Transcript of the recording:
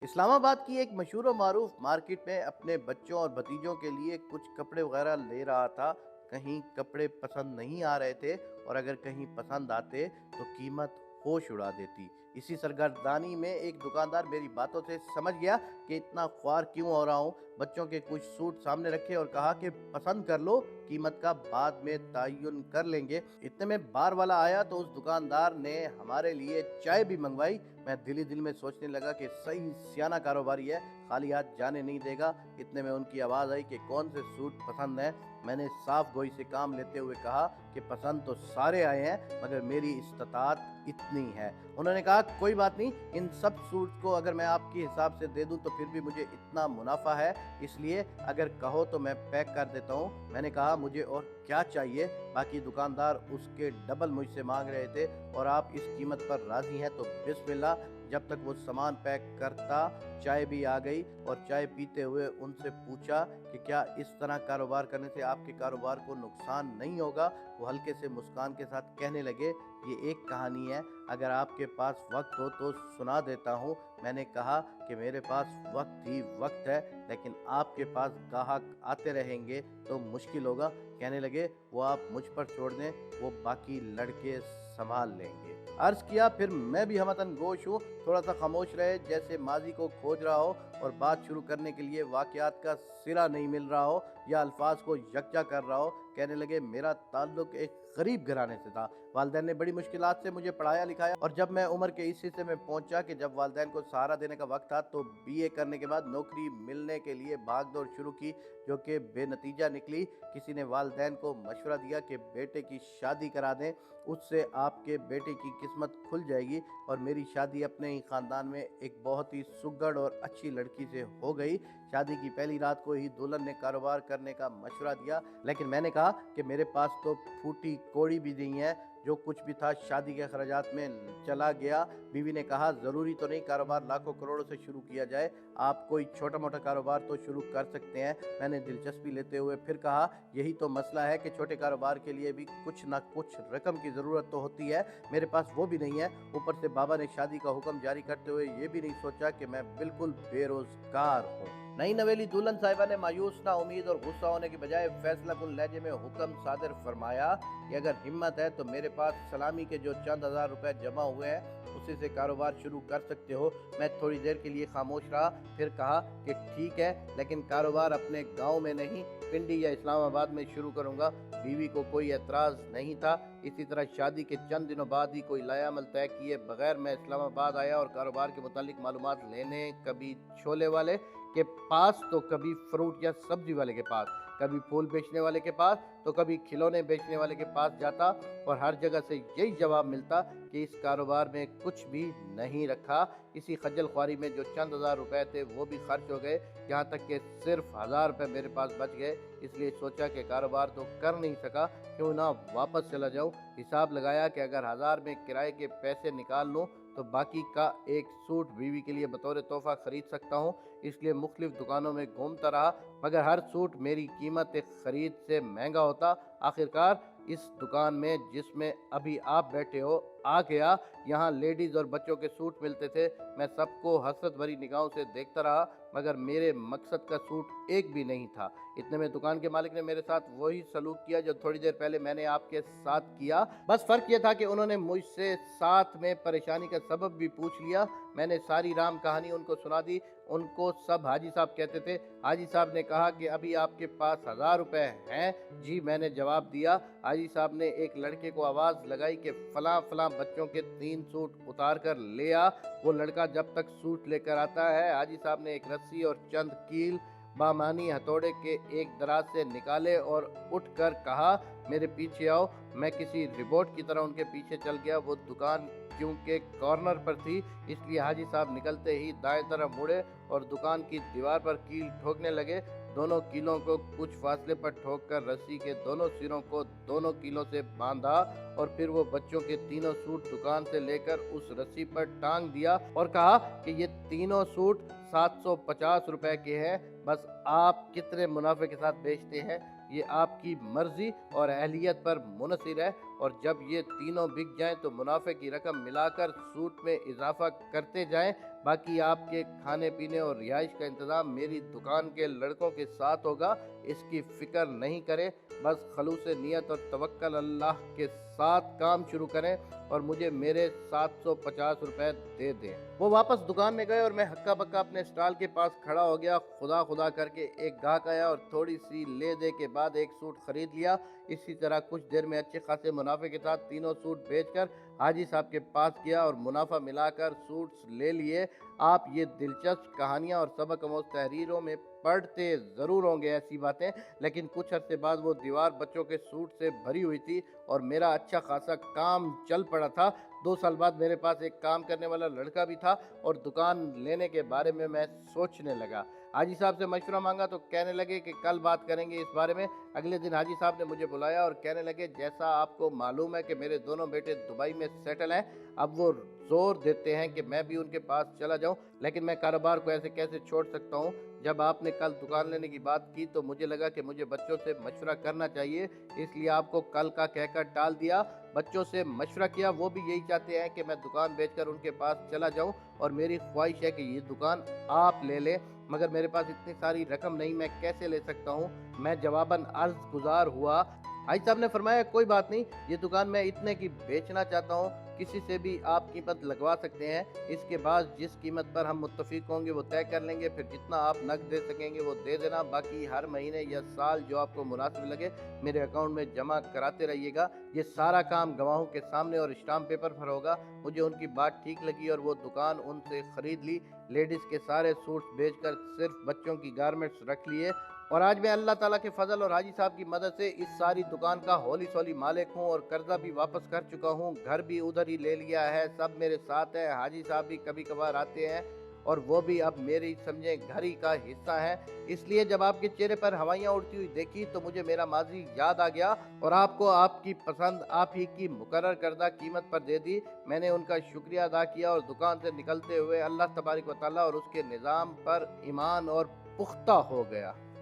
इस्लामाबाद की एक मशहूर और मारूफ मार्केट में अपने बच्चों और भतीजों के लिए कुछ कपड़े वगैरह ले रहा था। कहीं कपड़े पसंद नहीं आ रहे थे और अगर कहीं पसंद आते तो कीमत होश उड़ा देती। इसी सरगर्दानी में एक दुकानदार मेरी बातों से समझ गया कि इतना ख्वार क्यों हो रहा हूँ। बच्चों के कुछ सूट सामने रखे और कहा कि पसंद कर लो, कीमत का बाद में तयन कर लेंगे। इतने में बार वाला आया तो उस दुकानदार ने हमारे लिए चाय भी मंगवाई। मैं दिल ही दिल में सोचने लगा कि सही सियाना कारोबारी है, खाली हाथ जाने नहीं देगा। इतने में उनकी आवाज़ आई कि कौन से सूट पसंद है। मैंने साफ गोई से काम लेते हुए कहा कि पसंद तो सारे आए हैं मगर मेरी इस्तात इतनी है। उन्होंने कहा कोई बात नहीं, इन सब सूट को अगर मैं आपके हिसाब से दे दूं तो फिर भी मुझे इतना मुनाफा है, इसलिए अगर कहो तो मैं पैक कर देता हूं। मैंने कहा मुझे और क्या चाहिए। बाकी दुकानदार उसके डबल मुझसे मांग रहे थे और आप इस कीमत पर राजी हैं तो बिस्मिल्लाह। जब तक वो सामान पैक करता चाय भी आ गई और चाय पीते हुए उनसे पूछा कि क्या इस तरह कारोबार करने से आपके कारोबार को नुकसान नहीं होगा। वो हल्के से मुस्कान के साथ कहने लगे ये एक कहानी है, अगर आपके पास वक्त हो तो सुना देता हूँ। मैंने कहा कि मेरे पास वक्त ही वक्त है, लेकिन आपके पास ग्राहक आते रहेंगे तो मुश्किल होगा। कहने लगे वो आप मुझ पर छोड़ दें, वो बाकी लड़के संभाल लेंगे। अर्ज किया फिर मैं भी हमतन गोश हूँ। थोड़ा सा खामोश रहे जैसे माजी को खोज रहा हो और बात शुरू करने के लिए वाकयात का सिरा नहीं मिल रहा हो या अल्फाज को यकजा कर रहा हो। कहने लगे मेरा ताल्लुक एक गरीब घराने से था। वालदैन ने बड़ी मुश्किलात से मुझे पढ़ाया लिखाया और जब मैं उम्र के इस हिस्से में पहुंचा कि जब वालदैन को सहारा देने का वक्त था तो बीए करने के बाद नौकरी मिलने के लिए भागदौड़ शुरू की, जो कि बेनतीजा निकली। किसी ने वालदैन को मशवरा दिया कि बेटे की शादी करा दें, उससे आपके बेटे की किस्मत खुल जाएगी। और मेरी शादी अपने ही खानदान में एक बहुत ही सुघड़ और अच्छी लड़की से हो गई। शादी की पहली रात को ही दुल्हन ने कारोबार करने का मशवरा दिया, लेकिन मैंने कहा कि मेरे पास तो फूटी कोड़ी भी नहीं है, जो कुछ भी था शादी के खर्चात में चला गया। बीवी ने कहा ज़रूरी तो नहीं कारोबार लाखों करोड़ों से शुरू किया जाए, आप कोई छोटा मोटा कारोबार तो शुरू कर सकते हैं। मैंने दिलचस्पी लेते हुए फिर कहा यही तो मसला है कि छोटे कारोबार के लिए भी कुछ ना कुछ रकम की ज़रूरत तो होती है, मेरे पास वो भी नहीं है। ऊपर से बाबा ने शादी का हुक्म जारी करते हुए ये भी नहीं सोचा कि मैं बिल्कुल बेरोजगार हूँ। नई नवेली दुल्हन साहिबा ने मायूस ना उम्मीद और गुस्सा होने की बजाय फैसला कुन लहजे में हुक्म सादर फरमाया कि अगर हिम्मत है तो मेरे पास सलामी के जो चंद हजार रुपए जमा हुए हैं उसी से कारोबार शुरू कर सकते हो। मैं थोड़ी देर के लिए खामोश रहा, फिर कहा कि ठीक है, लेकिन कारोबार अपने गांव में नहीं पिंडी या इस्लामाबाद में शुरू करूंगा। बीवी को कोई एतराज नहीं था। इसी तरह शादी के चंद दिनों बाद ही कोई लायामल तय किए बगैर मैं इस्लामाबाद आया और कारोबार के मुतालिक मालूमात लेने, कभी छोले वाले के पास तो कभी फ्रूट या सब्जी वाले के पास, कभी फूल बेचने वाले के पास तो कभी खिलौने बेचने वाले के पास जाता और हर जगह से यही जवाब मिलता कि इस कारोबार में कुछ भी नहीं रखा। इसी खज्जल ख्वारी में जो चंद हजार रुपए थे वो भी खर्च हो गए, यहाँ तक कि सिर्फ 1000 रुपए मेरे पास बच गए। इसलिए सोचा कि कारोबार तो कर नहीं सका, क्यों ना वापस चला जाऊं। हिसाब लगाया कि अगर 1000 में किराए के पैसे निकाल लूं तो बाकी का एक सूट बीवी के लिए बतौर तोहफा खरीद सकता हूं। इसलिए मुख्तलिफ दुकानों में घूमता रहा मगर हर सूट मेरी कीमत खरीद से महंगा होता। आखिरकार इस दुकान में जिसमें अभी आप बैठे हो आ गया। यहाँ लेडीज और बच्चों के सूट मिलते थे। मैं सबको हसरत भरी निगाहों से देखता रहा मगर मेरे मकसद का सूट एक भी नहीं था। इतने में दुकान के मालिक ने मेरे साथ वही सलूक किया जो थोड़ी देर पहले मैंने आपके साथ किया। बस फर्क यह था कि उन्होंने मुझसे साथ में परेशानी का सबब भी पूछ लिया। मैंने सारी राम कहानी उनको सुना दी। उनको सब हाजी साहब कहते थे। हाजी साहब ने कहा कि अभी आपके पास 1000 रुपए हैं? जी, मैंने जवाब दिया। हाजी साहब ने एक लड़के को आवाज़ लगाई कि फलां फलां बच्चों के 3 सूट उतार कर ले आ। वो लड़का जब तक सूट लेकर आता है, हाजी साहब ने एक रस्सी और चंद कील बामानी हथौड़े के एक दराज से निकाले और उठकर कहा मेरे पीछे आओ। मैं किसी रिपोर्ट की तरह उनके पीछे चल गया। वो दुकान क्योंकि कॉर्नर पर थी इसलिए हाजी साहब निकलते ही दाएं तरफ मुड़े और दुकान की दीवार पर कील ठोकने लगे। दोनों कीलों को कुछ फासले पर ठोककर रस्सी के दोनों सिरों को दोनों कीलों से बांधा और फिर वो बच्चों के तीनों सूट दुकान से लेकर उस रस्सी पर टांग दिया और कहा कि ये तीनों सूट 750 रुपए के हैं। बस आप कितने मुनाफे के साथ बेचते हैं ये आपकी मर्जी और अहलियत पर मुनहसिर है। और जब ये तीनों बिक जाएं तो मुनाफे की रकम मिलाकर सूट में इजाफा करते जाएं। बाकी आपके खाने पीने और रिहाइश का इंतज़ाम मेरी दुकान के लड़कों के साथ होगा, इसकी फ़िक्र नहीं करें। बस खलूस नियत और तवक्कल अल्लाह के साथ काम शुरू करें और मुझे मेरे 750 रुपए दे दें। वो वापस दुकान में गए और मैं हक्का बक्का अपने स्टॉल के पास खड़ा हो गया। खुदा खुदा करके एक गाहक आया और थोड़ी सी ले दे के बाद एक सूट खरीद लिया। इसी तरह कुछ देर में अच्छे खासे मुनाफे के साथ तीनों सूट बेचकर हाजी साहब के पास गया और मुनाफा मिलाकर सूट्स ले लिए। आप ये दिलचस्प कहानियाँ और सबक आमोज़ तहरीरों में पढ़ते ज़रूर होंगे ऐसी बातें, लेकिन कुछ अरसे बाद वो दीवार बच्चों के सूट से भरी हुई थी और मेरा अच्छा खासा काम चल पड़ा था। 2 साल बाद मेरे पास एक काम करने वाला लड़का भी था और दुकान लेने के बारे में मैं सोचने लगा। हाजी साहब से मशवरा मांगा तो कहने लगे कि कल बात करेंगे इस बारे में। अगले दिन हाजी साहब ने मुझे बुलाया और कहने लगे, जैसा आपको मालूम है कि मेरे दोनों बेटे दुबई में सेटल हैं, अब वो जोर देते हैं कि मैं भी उनके पास चला जाऊं, लेकिन मैं कारोबार को ऐसे कैसे छोड़ सकता हूं। जब आपने कल दुकान लेने की बात की तो मुझे लगा कि मुझे बच्चों से मशवरा करना चाहिए, इसलिए आपको कल का कहकर टाल दिया। बच्चों से मशवरा किया, वो भी यही चाहते हैं कि मैं दुकान बेचकर उनके पास चला जाऊं और मेरी ख्वाहिश है कि ये दुकान आप ले लें, मगर मेरे पास इतनी सारी रकम नहीं, मैं कैसे ले सकता हूं। मैं जवाबन अर्ज गुजार हुआ। हाजी साहब ने फरमाया, कोई बात नहीं, ये दुकान मैं इतने की बेचना चाहता हूँ, किसी से भी आप कीमत लगवा सकते हैं। इसके बाद जिस कीमत पर हम मुत्तफिक होंगे वो तय कर लेंगे, फिर जितना आप नकद दे सकेंगे वो दे देना, बाकी हर महीने या साल जो आपको मुनासिब लगे मेरे अकाउंट में जमा कराते रहिएगा। ये सारा काम गवाहों के सामने और स्टाम्प पेपर पर होगा। मुझे उनकी बात ठीक लगी और वो दुकान उनसे खरीद ली। लेडीज़ के सारे सूट्स बेचकर सिर्फ बच्चों की गारमेंट्स रख लिए और आज मैं अल्लाह ताला के फजल और हाजी साहब की मदद से इस सारी दुकान का होली सोली मालिक हूँ और कर्जा भी वापस कर चुका हूँ। घर भी उधर ही ले लिया है, सब मेरे साथ है। हाजी साहब भी कभी कभार आते हैं और वो भी अब मेरी समझे घर ही का हिस्सा है। इसलिए जब आपके चेहरे पर हवाइयाँ उड़ती हुई देखी तो मुझे मेरा माजी याद आ गया और आपको आपकी पसंद आप ही की मुकर्रर करदा कीमत पर दे दी। मैंने उनका शुक्रिया अदा किया और दुकान से निकलते हुए अल्लाह तबारक व तआला और उसके निज़ाम पर ईमान और पुख्ता हो गया।